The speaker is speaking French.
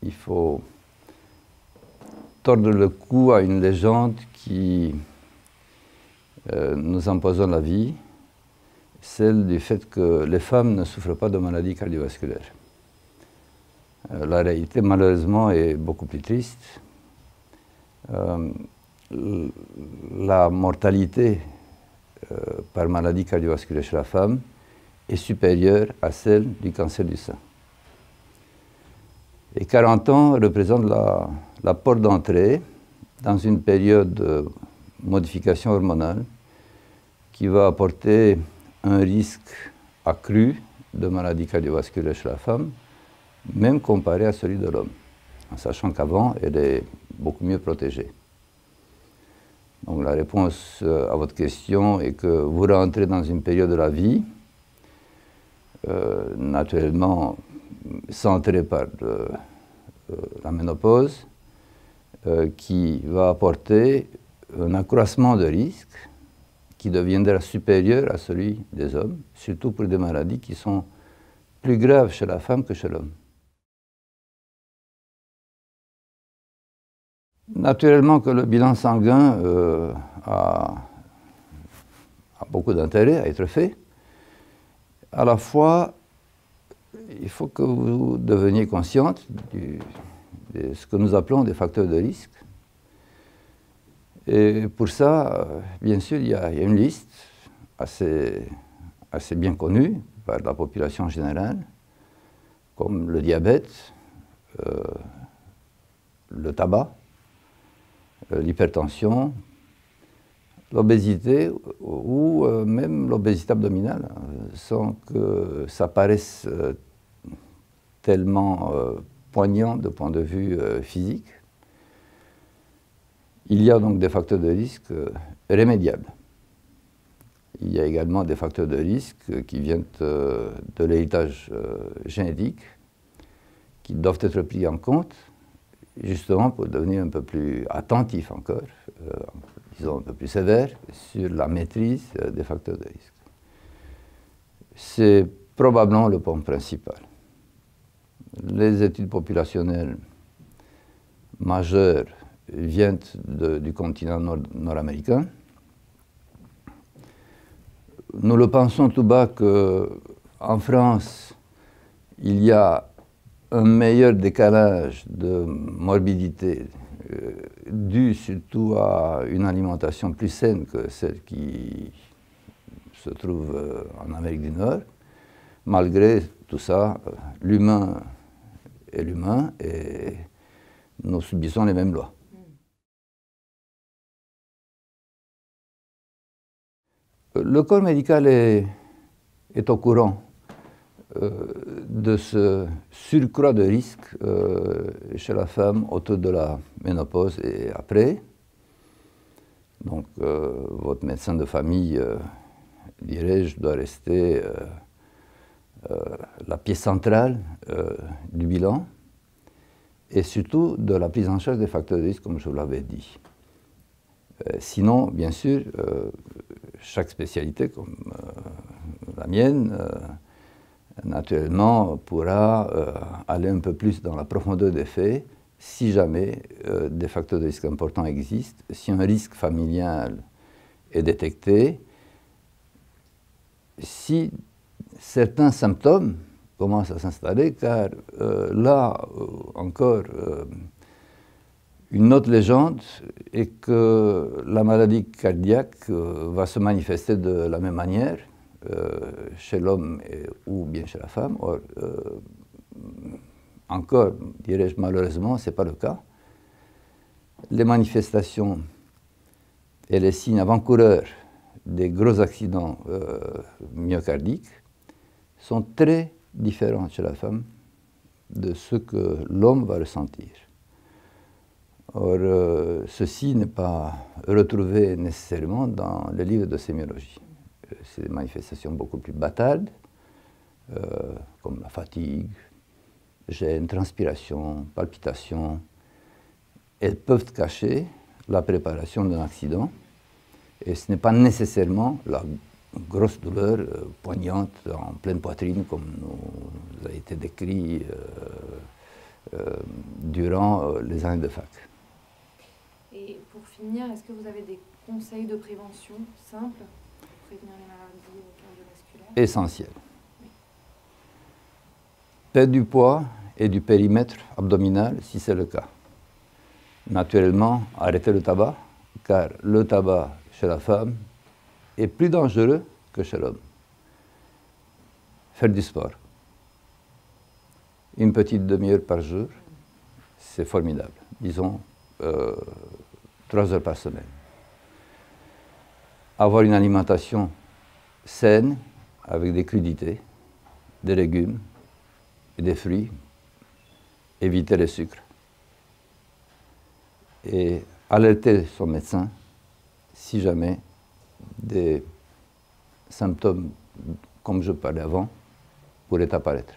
il faut tordre le cou à une légende qui nous empoisonne la vie, celle du fait que les femmes ne souffrent pas de maladies cardiovasculaires. La réalité, malheureusement, est beaucoup plus triste. La mortalité par maladie cardiovasculaire chez la femme est supérieure à celle du cancer du sein. Et 40 ans représentent la porte d'entrée dans une période de modification hormonale qui va apporter un risque accru de maladie cardiovasculaire chez la femme, même comparé à celui de l'homme, en sachant qu'avant, elle est beaucoup mieux protégée. Donc la réponse à votre question est que vous rentrez dans une période de la vie, naturellement centrée par la ménopause, qui va apporter un accroissement de risque qui deviendra supérieur à celui des hommes, surtout pour des maladies qui sont plus graves chez la femme que chez l'homme. Naturellement que le bilan sanguin a beaucoup d'intérêt à être fait. À la fois, il faut que vous deveniez consciente de ce que nous appelons des facteurs de risque. Et pour ça, bien sûr, il y a une liste assez bien connue par la population générale, comme le diabète, le tabac, l'hypertension, l'obésité ou même l'obésité abdominale, sans que ça paraisse tellement poignant de point de vue physique. Il y a donc des facteurs de risque rémédiables. Il y a également des facteurs de risque qui viennent de l'héritage génétique, qui doivent être pris en compte, justement pour devenir un peu plus attentif encore, disons un peu plus sévère, sur la maîtrise des facteurs de risque. C'est probablement le point principal. Les études populationnelles majeures viennent du continent nord-américain. Nous le pensons tout bas qu'en France, il y a un meilleur décalage de morbidité dû surtout à une alimentation plus saine que celle qui se trouve en Amérique du Nord. Malgré tout ça, l'humain est l'humain et nous subissons les mêmes lois. Le corps médical est au courant de ce surcroît de risque chez la femme autour de la ménopause et après. Donc, votre médecin de famille, dirais-je, doit rester la pièce centrale du bilan et surtout de la prise en charge des facteurs de risque, comme je vous l'avais dit. Sinon, bien sûr, chaque spécialité, comme la mienne, naturellement, pourra aller un peu plus dans la profondeur des faits si jamais des facteurs de risque importants existent, si un risque familial est détecté, si certains symptômes commencent à s'installer, car là encore, une autre légende est que la maladie cardiaque va se manifester de la même manière chez l'homme ou bien chez la femme. Or, encore, dirais-je malheureusement, ce n'est pas le cas. Les manifestations et les signes avant-coureurs des gros accidents myocardiques sont très différents chez la femme de ce que l'homme va ressentir. Or, ceci n'est pas retrouvé nécessairement dans les livres de sémiologie. C'est des manifestations beaucoup plus bâtardes, comme la fatigue, gêne, transpiration, palpitations. Elles peuvent cacher la préparation d'un accident et ce n'est pas nécessairement la grosse douleur poignante en pleine poitrine comme nous a été décrit durant les années de fac. Et pour finir, est-ce que vous avez des conseils de prévention simples pour prévenir les maladies cardiovasculaires? Essentiel. Perdre du poids et du périmètre abdominal si c'est le cas. Naturellement, arrêter le tabac, car le tabac chez la femme est plus dangereux que chez l'homme. Faire du sport. Une petite demi-heure par jour, c'est formidable. Disons 3 heures par semaine. Avoir une alimentation saine, avec des crudités, des légumes et des fruits. Éviter les sucres. Et alerter son médecin si jamais des symptômes, comme je parlais avant, pourraient apparaître.